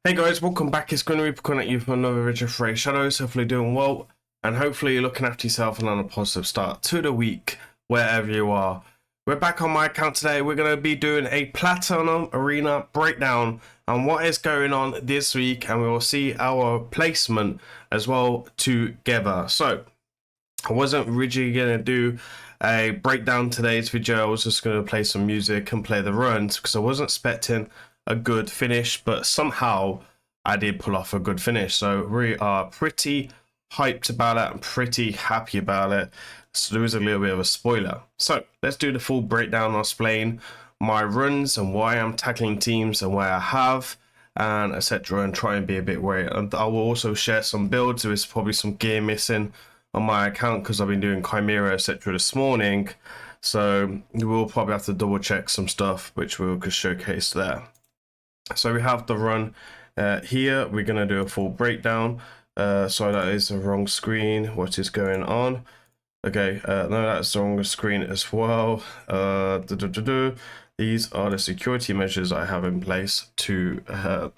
Hey guys, welcome back. It's grimreaper coming at you for another video for Raidshadowlegends. Hopefully doing well, and hopefully you're looking after yourself and on a positive start to the week, wherever you are. We're back on my account today. We're going to be doing a Platinum Arena breakdown on what is going on this week, and we will see our placement as well together. So, I wasn't originally going to do a breakdown today's video. I was just going to play some music and play the runs because I wasn't expecting a good finish, but somehow I did pull off a good finish. So we are pretty hyped about it and pretty happy about it. So there is a little bit of a spoiler. So let's do the full breakdown. I'll explain my runs and why I'm tackling teams and where I have and etc. and try and be a bit wary. And I will also share some builds. There is probably some gear missing on my account because I've been doing Chimera etc. this morning. So we will probably have to double check some stuff which we'll showcase there. So we have the run here. We're going to do a full breakdown. Sorry, that is the wrong screen. What is going on? Okay, no, that's the wrong screen as well. These are the security measures I have in place to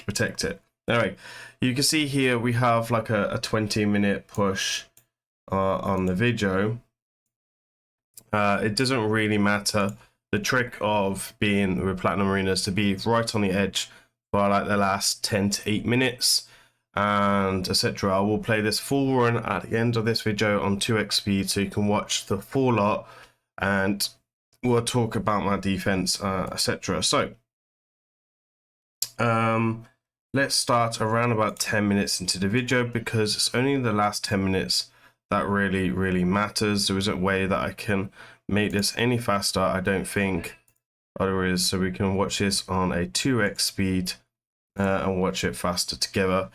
protect it. Anyway, you can see here we have like a 20-minute push on the video. It doesn't really matter. The trick of being with Platinum Arena is to be right on the edge for like the last 10 to 8 minutes and etc. I will play this full run at the end of this video on 2x speed so you can watch the full lot and we'll talk about my defense etc. So let's start around about 10 minutes into the video because it's only the last 10 minutes that really matters. There isn't a way that I can make this any faster, I don't think. There is, so we can watch this on a 2x speed and watch it faster together.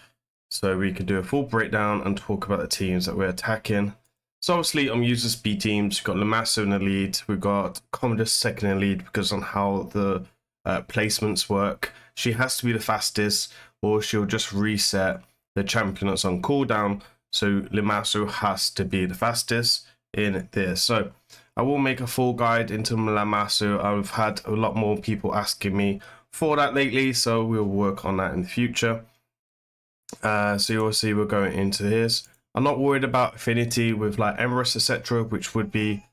So we can do a full breakdown and talk about the teams that we're attacking. So obviously I'm using speed teams. We've got Lamasso in the lead. We've got Commodus second in the lead because on how the placements work. She has to be the fastest or she'll just reset the champion that's on cooldown. So Lamasso has to be the fastest in this. So I will make a full guide into Lamasso. I've had a lot more people asking me for that lately, so we'll work on that in the future. So you'll see we're going into this. I'm not worried about affinity with like Empress, etc., which would be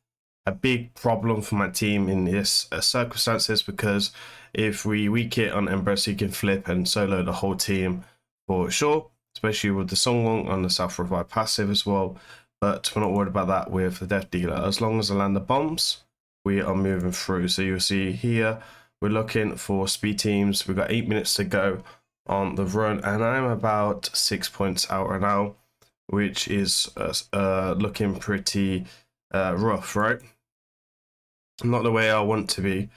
a big problem for my team in this circumstances, because if we weak it on Empress, you can flip and solo the whole team for sure, especially with the Songwon on the South Revive passive as well. But we're not worried about that with the Death Dealer. As long as I land the bombs, we are moving through. So you'll see here, we're looking for speed teams. We've got 8 minutes to go on the run, and I'm about 6 points out right now, which is looking pretty rough, right? Not the way I want to be.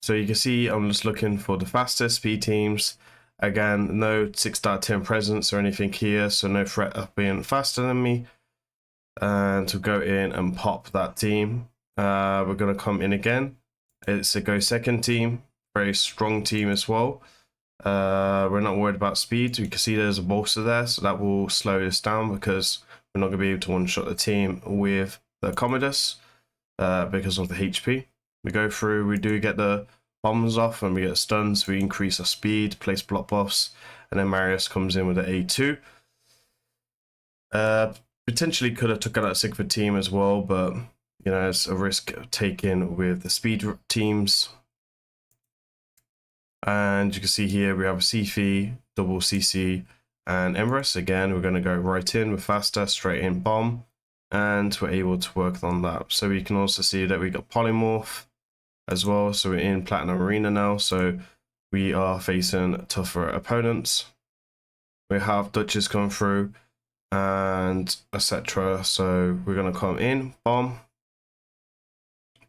So you can see I'm just looking for the fastest speed teams. Again, no 6 out of 10 presence or anything here, so no threat of being faster than me. And to go in and pop that team, we're going to come in again. It's a go second team, very strong team as well. We're not worried about speed. You can see there's a bolster there, so that will slow this down because we're not going to be able to one-shot the team with the Commodus because of the HP. We go through, we do get the bombs off and we get stuns, we increase our speed, place block buffs, and then Marius comes in with the A2. Potentially could have took out that Sigfrid team as well, but you know, it's a risk taken with the speed teams. And you can see here we have a Sifi, double CC, and Empress. Again, we're going to go right in with faster, straight in bomb, and we're able to work on that. So we can also see that we got Polymorph as well. So we're in Platinum Arena now, so we are facing tougher opponents. We have Duchess come through and etc. So we're going to come in, bomb,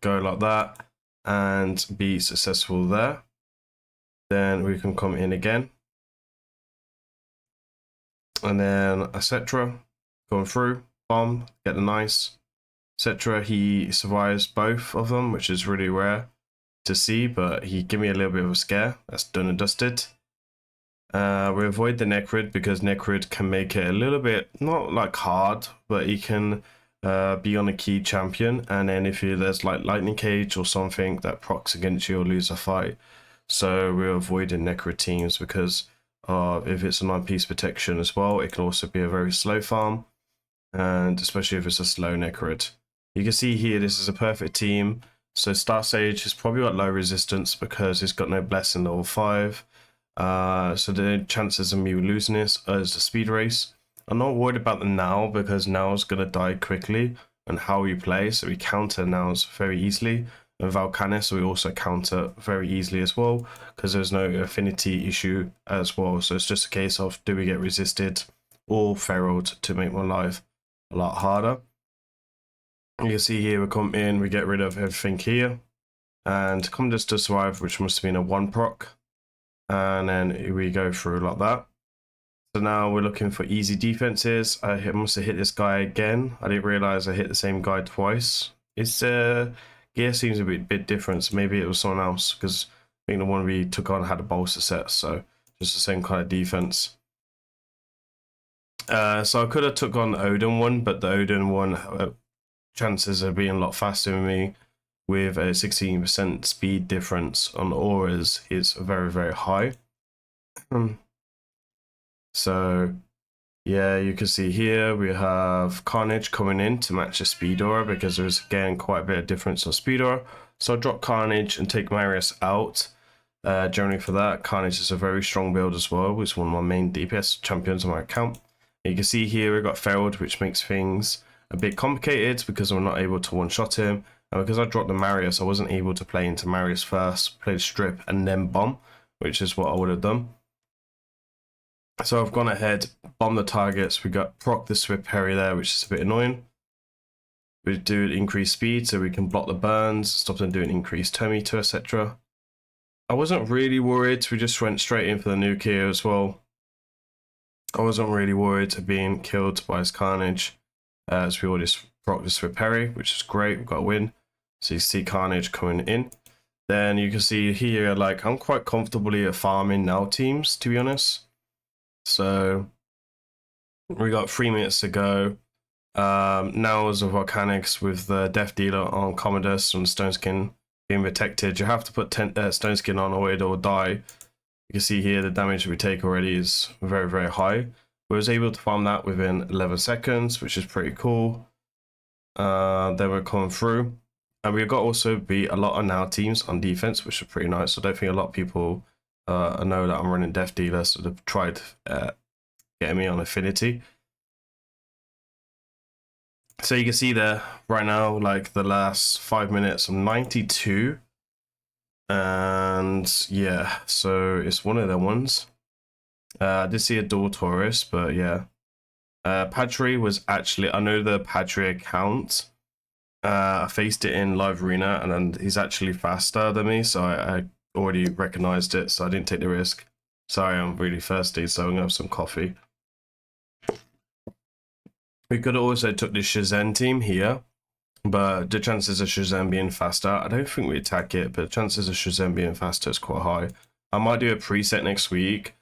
go like that, and be successful there. Then we can come in again, and then etc. going through, bomb, get the nice, etc. He survives both of them, which is really rare to see, but he gave me a little bit of a scare. That's done and dusted. We avoid the Necrid because Necrid can make it a little bit, not like hard, but he can be on a key champion, and then if there's like Lightning Cage or something that procs against you or lose a fight. So we're avoiding Necrid teams because of if it's a 9-piece protection as well. It can also be a very slow farm, and especially if it's a slow Necrid. You can see here this is a perfect team. So Star Sage has probably got low resistance because it's got no blessing level 5. So the chances of me losing this is a speed race. I'm not worried about the Now because Now's going to die quickly and how we play. So we counter Now's very easily. And Volcanis we also counter very easily as well because there's no affinity issue as well. So it's just a case of do we get resisted or feraled to make my life a lot harder. You can see here we come in, we get rid of everything here. And come just to survive, which must have been a 1 proc. And then we go through like that. So now we're looking for easy defenses. I must have hit this guy again. I didn't realize I hit the same guy twice. It's gear seems a bit different. So maybe it was someone else because I think the one we took on had a bolster set. So just the same kind of defense. So I could have took on the Odin one, but the Odin one chances of being a lot faster than me with a 16% speed difference on auras is very, very high. So yeah, you can see here we have Carnage coming in to match the speed aura because there's again quite a bit of difference on speed aura. So I'll drop Carnage and take Marius out. Generally for that, Carnage is a very strong build as well. It's one of my main DPS champions on my account. You can see here we've got Ferald, which makes things a bit complicated because I'm not able to one-shot him. And because I dropped the Marius, I wasn't able to play into Marius first, play the strip, and then bomb, which is what I would have done. So I've gone ahead, bombed the targets. We got proc the Swift Parry there, which is a bit annoying. We do increased speed so we can block the burns, stop them doing increased turn meter, etc. I wasn't really worried. We just went straight in for the nuke here as well. I wasn't really worried of being killed by his Carnage, as we already proc the Swift Parry, which is great. We've got a win. So you see Carnage coming in. Then you can see here, like, I'm quite comfortably at farming now teams, to be honest. So we got 3 minutes to go. Now as a Volcanics with the Death Dealer on Commodus and Stone Skin being protected, you have to put Stone Skin on or it'll die. You can see here the damage we take already is very, very high. We was able to farm that within 11 seconds, which is pretty cool. Then we're coming through. And we've got also beat a lot of now teams on defense, which is pretty nice. I don't think a lot of people know that I'm running Death Dealer, so they've tried getting me on Affinity. So you can see there right now, like the last 5 minutes, I'm 92. And yeah, so it's one of the ones. I did see a dual Taurus, but yeah. Padre was actually, I know the Padre account. I faced it in live arena and then he's actually faster than me, so I already recognized it, so I didn't take the risk. Sorry, I'm really thirsty, so I'm gonna have some coffee. We could have also took the Shazam team here, but the chances of Shazam being faster, I don't think we attack it, but the chances of Shazam being faster is quite high. I might do a preset next week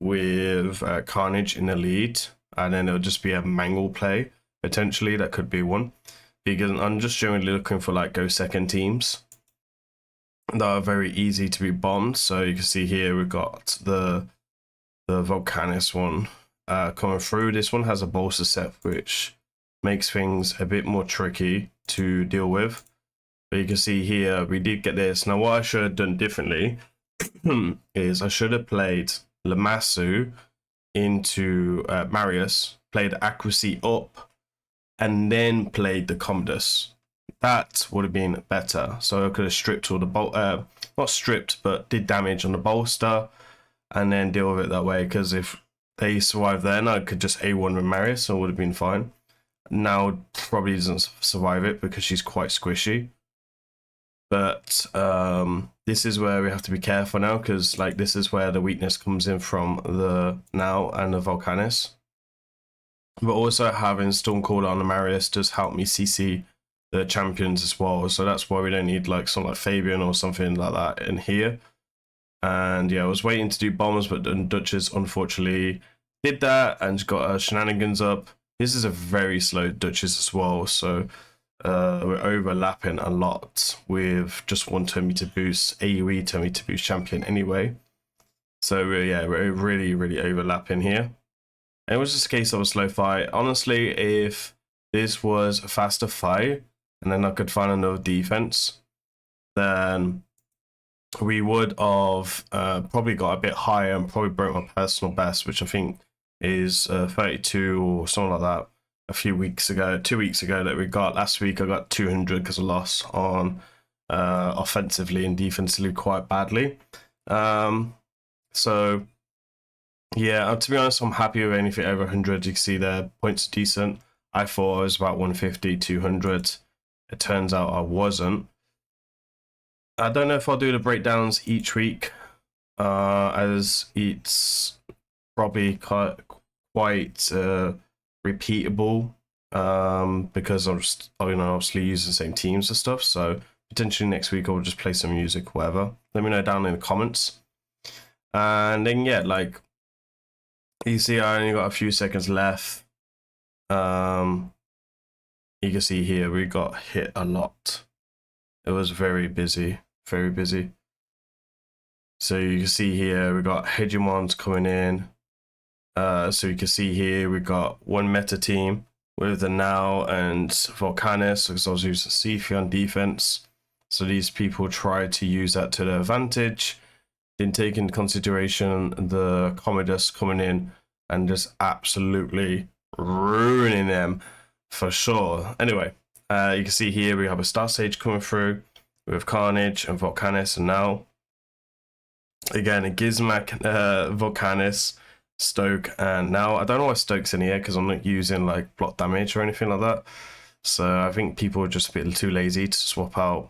with Carnage in the lead, and then it'll just be a mangle play, potentially. That could be one, because I'm just generally looking for like go second teams that are very easy to be bombed. So you can see here we've got the Volcanis one coming through. This one has a bolster set, which makes things a bit more tricky to deal with. But you can see here we did get this. Now what I should have done differently is I should have played Lamassu into Marius, played accuracy up, and then played the Commodus. That would have been better. So I could have stripped all the not stripped, but did damage on the bolster, and then deal with it that way. Because if they survive then, I could just A1 with Marius, so it would have been fine. Now probably doesn't survive it because she's quite squishy. But this is where we have to be careful now, because like this is where the weakness comes in from the Now and the Volcanis. But also having Stormcaller on the Marius does help me CC the champions as well. So that's why we don't need like something like Fabian or something like that in here. And yeah, I was waiting to do bombs, but the Duchess unfortunately did that and got her shenanigans up. This is a very slow Duchess as well, so we're overlapping a lot with just one turn meter boost, AoE turn meter boost champion anyway. So yeah, we're really overlapping here. And it was just a case of a slow fight. Honestly, if this was a faster fight and then I could find another defense, then we would have probably got a bit higher and probably broke my personal best, which I think is 32 or something like that. A few weeks ago, 2 weeks ago, that we got. Last week I got 200 because I lost on offensively and defensively quite badly. So yeah, to be honest, I'm happy with anything over 100. You can see there, points are decent. I thought I was about 150, 200. It turns out I wasn't. I don't know if I'll do the breakdowns each week, as it's probably quite repeatable, because I'm just, obviously using the same teams and stuff. So potentially next week I'll just play some music, whatever. Let me know down in the comments. And then yeah, like you see, I only got a few seconds left. You can see here we got hit a lot. It was very busy, very busy. So you can see here we got hegemons coming in. So you can see here we got one meta team with the Now and Volcanis, because I was using Sifi on defense. So these people tried to use that to their advantage. Didn't take into consideration the Commodus coming in and just absolutely ruining them for sure. Anyway, you can see here we have a Star Sage coming through with Carnage and Volcanis, and now again a Gizmak, Volcanis, Stoke, and now I don't know why Stoke's in here because I'm not using like block damage or anything like that. So I think people are just a bit too lazy to swap out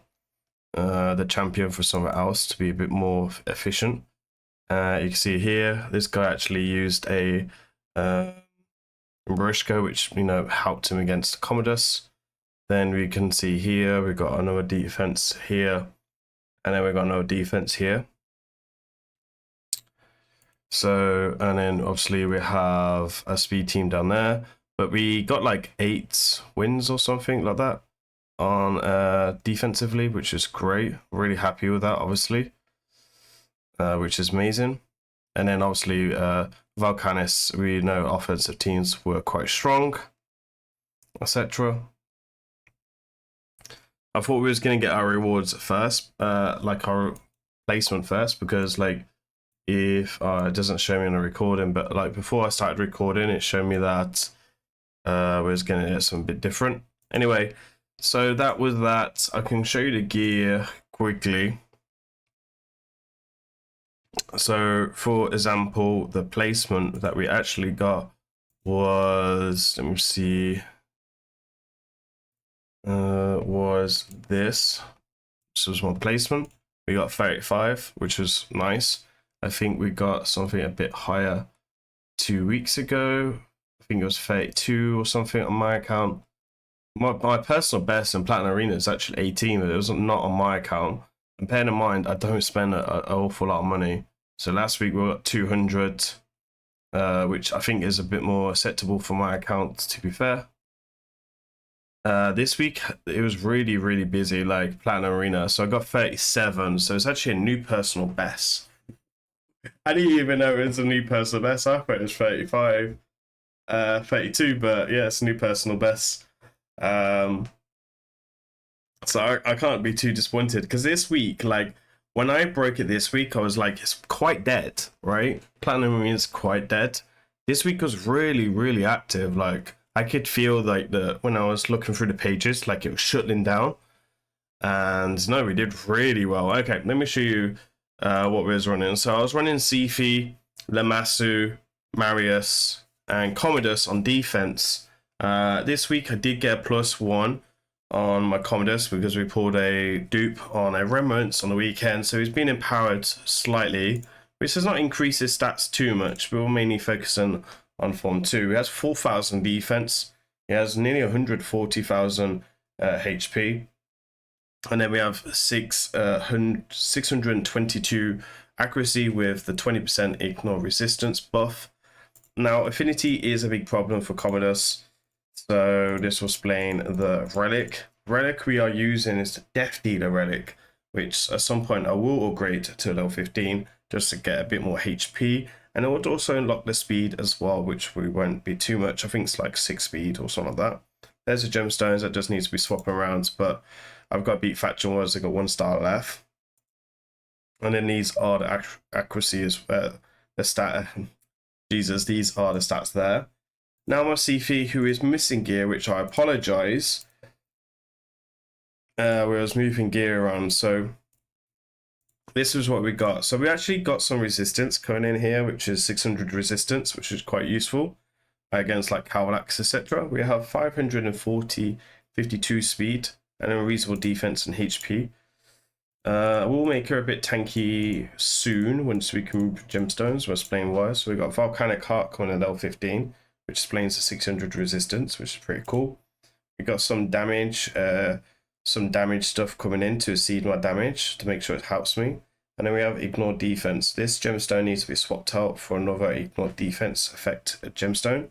the champion for somewhere else to be a bit more efficient. You can see here this guy actually used a Marishka, which helped him against Commodus. Then we can see here we got another defense here, and then we got another defense here. So, and then obviously we have a speed team down there, but we got like 8 wins or something like that on defensively, which is great. Really happy with that, obviously, which is amazing. And then obviously Volcanis, we know offensive teams were quite strong, etc. I thought we was going to get our rewards first, like our placement first, because like if it doesn't show me on the recording, but like before I started recording, it showed me that we was going to get something a bit different. Anyway, so that was that. I can show you the gear quickly. So for example, the placement that we actually got was, let me see, was this. This was my placement. We got 35, which was nice. I think we got something a bit higher 2 weeks ago. I think it was 32 or something on my account. My personal best in Platinum Arena is actually 18, but it was not on my account. And bearing in mind, I don't spend an awful lot of money. So last week we got 200, which I think is a bit more acceptable for my account, to be fair. This week it was really busy, like Platinum Arena. So I got 37, so it's actually a new personal best. I didn't even know it was a new personal best. I thought it was 35, 32, but yeah, it's a new personal best. So I can't be too disappointed, because this week, like when I broke it this week, I was like, it's quite dead, right? Platinum is quite dead. This week was really active. Like I could feel like when I was looking through the pages, like it was shutting down. And no, we did really well. Okay, let me show you what we was running. So I was running Sifi, Lamassu, Marius, and Commodus on defense. This week I did get a +1 on my Commodus because we pulled a dupe on a Remnants on the weekend. So he's been empowered slightly, which does not increase his stats too much. But we're mainly focusing on Form 2. He has 4,000 defense. He has nearly 140,000 HP. And then we have 622 accuracy with the 20% ignore resistance buff. Now, affinity is a big problem for Commodus. So this will explain the relic. Relic we are using is the Death Dealer relic, which at some point I will upgrade to level 15 just to get a bit more HP. And it would also unlock the speed as well, which we won't be too much. I think it's like 6 speed or something like that. There's the gemstones that just needs to be swapping around, but I've got to beat faction wars. I've got 1 star left. And then these are the accuracy as the stat. Jesus, these are the stats there. Now my CP, who is missing gear, which I apologize. Where I was moving gear around, so this is what we got. So we actually got some resistance coming in here, which is 600 resistance, which is quite useful against like Cowlax, etc. We have 540, 52 speed, and a reasonable defense and HP. We'll make her a bit tanky soon once we can move gemstones. We're explaining why. So we got Volcanic Heart coming at level 15, which explains the 600 resistance, which is pretty cool. We got some damage stuff coming in to exceed my damage to make sure it helps me. And then we have Ignore Defense. This gemstone needs to be swapped out for another Ignore Defense effect gemstone,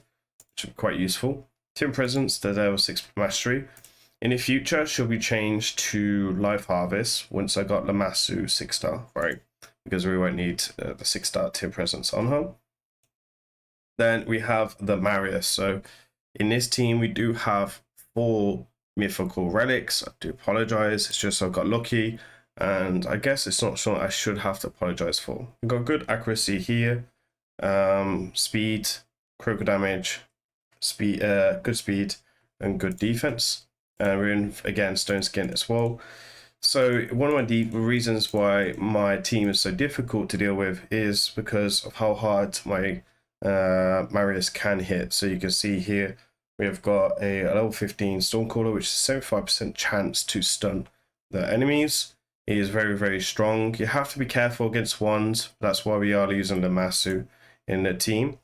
which is quite useful. Team Presence, the level 6 mastery. In the future, she'll be changed to Life Harvest once I got Lamassu 6 star, right? Because we won't need the 6 star Team Presence on her. Then we have the Marius. So in this team, we do have 4 mythical relics. I do apologize. It's just I got lucky, and I guess it's not something I should have to apologize for. We've got good accuracy here, speed, critical damage, speed, good speed, and good defense. And we're in again stone skin as well. So one of my reasons why my team is so difficult to deal with is because of how hard my Marius can hit. So you can see here we've got a level 15 Stormcaller, which is 75% chance to stun the enemies. He is very, very strong. You have to be careful against ones. That's why we are using the Lamassu in the team.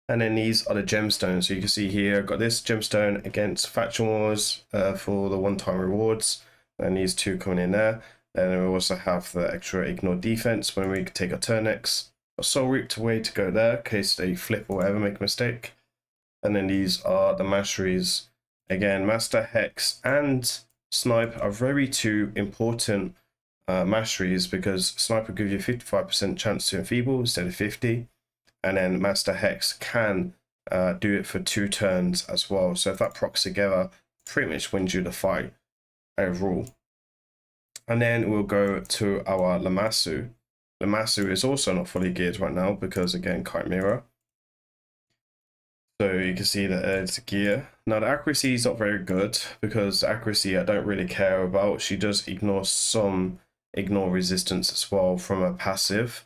And then these are the gemstones. So you can see here, I've got this gemstone against Faction Wars for the one-time rewards. And these 2 coming in there. Then we also have the extra Ignore Defense when we take a turn next. A Soul Reap way to go there in case they flip or whatever, make a mistake. And then these are the masteries. Again, Master, Hex, and Snipe are very 2 important masteries, because Snipe will give you a 55% chance to enfeeble instead of 50. And then Master Hex can do it for 2 turns as well. So if that procs together, pretty much wins you the fight overall. And then we'll go to our Lamassu. Lamassu is also not fully geared right now because, again, Chimera. So you can see that it's gear. Now the accuracy is not very good, because accuracy I don't really care about. She does ignore resistance as well from a passive.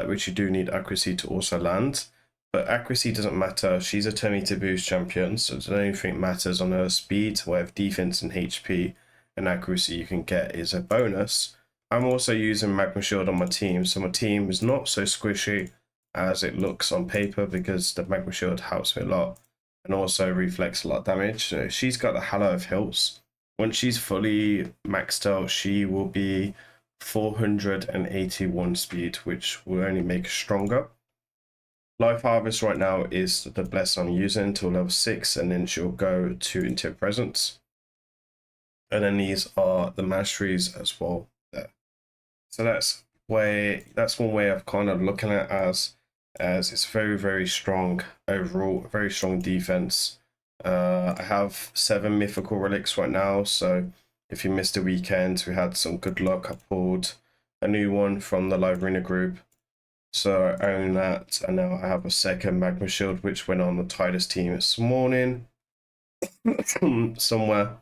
Which you do need accuracy to also land, but accuracy doesn't matter. She's a turn meter boost champion, so the only thing that matters on her speed, where defense and HP and accuracy you can get is a bonus. I'm also using Magma Shield on my team, so my team is not so squishy as it looks on paper, because the Magma Shield helps me a lot and also reflects a lot of damage. So she's got the Hallow of Hills. Once she's fully maxed out, she will be 481 speed, which will only make her stronger. Life Harvest right now is the bless I'm using until level 6, and then she'll go to Interior Presence. And then these are the masteries as well there. So that's one way of kind of looking at it, as it's very, very strong overall, very strong defense. I have 7 mythical relics right now, so if you missed a weekend, we had some good luck. I pulled a new one from the Live Arena group, so I own that. And now I have a second Magma Shield, which went on the Titus team this morning, somewhere,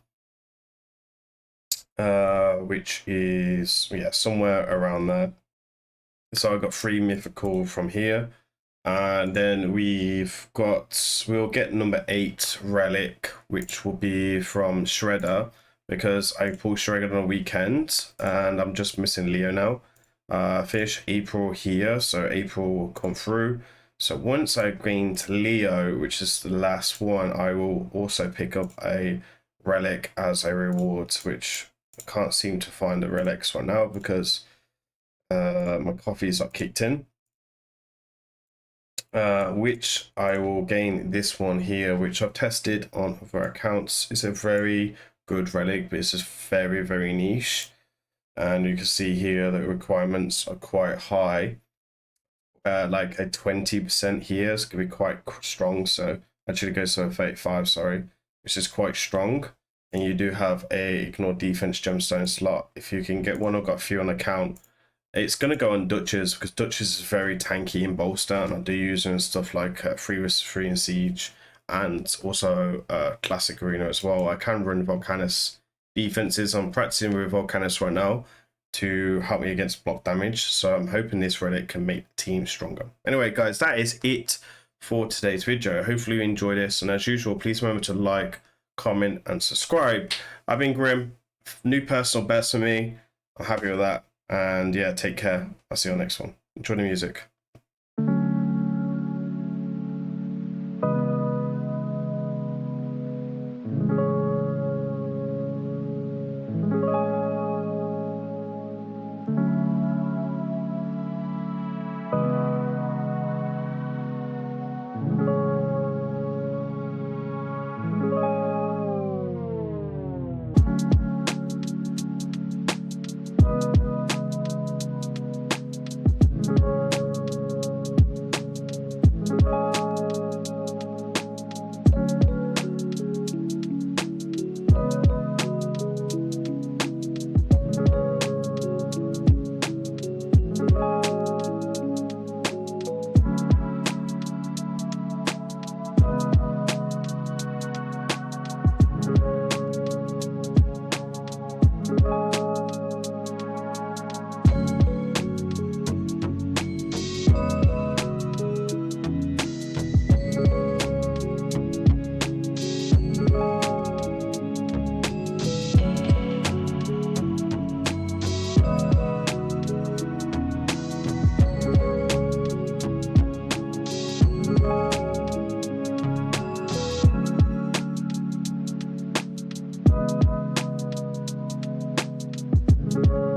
which is, yeah, somewhere around there. So I got 3 mythical from here. And then we'll get number 8 relic, which will be from Shredder, because I pulled Shredder on a weekend and I'm just missing Leo now. Finish April here, so April will come through. So once I gained Leo, which is the last one, I will also pick up a relic as a reward, which I can't seem to find the relics right now because my coffee's not kicked in. Which I will gain this one here, which I've tested on other accounts. It's a very good relic, but it's just very, very niche. And you can see here that requirements are quite high. like a 20% here. It's going to be quite strong. So actually goes to a 35, sorry, which is quite strong. And you do have a ignore defense gemstone slot. If you can get one or got a few on account, it's going to go on Duchess, because Duchess is very tanky in bolster, and I do use it in stuff like free and siege, and also classic arena as well. I can run Volcanus defenses. I'm practicing with Volcanus right now to help me against block damage, so I'm hoping this relic can make the team stronger. Anyway guys, that is it for today's video. Hopefully you enjoyed this, and as usual, please remember to like, comment and subscribe. I've been Grim, new personal best for me. I'm happy with that, and yeah, take care. I'll see you on the next one. Enjoy the music. you.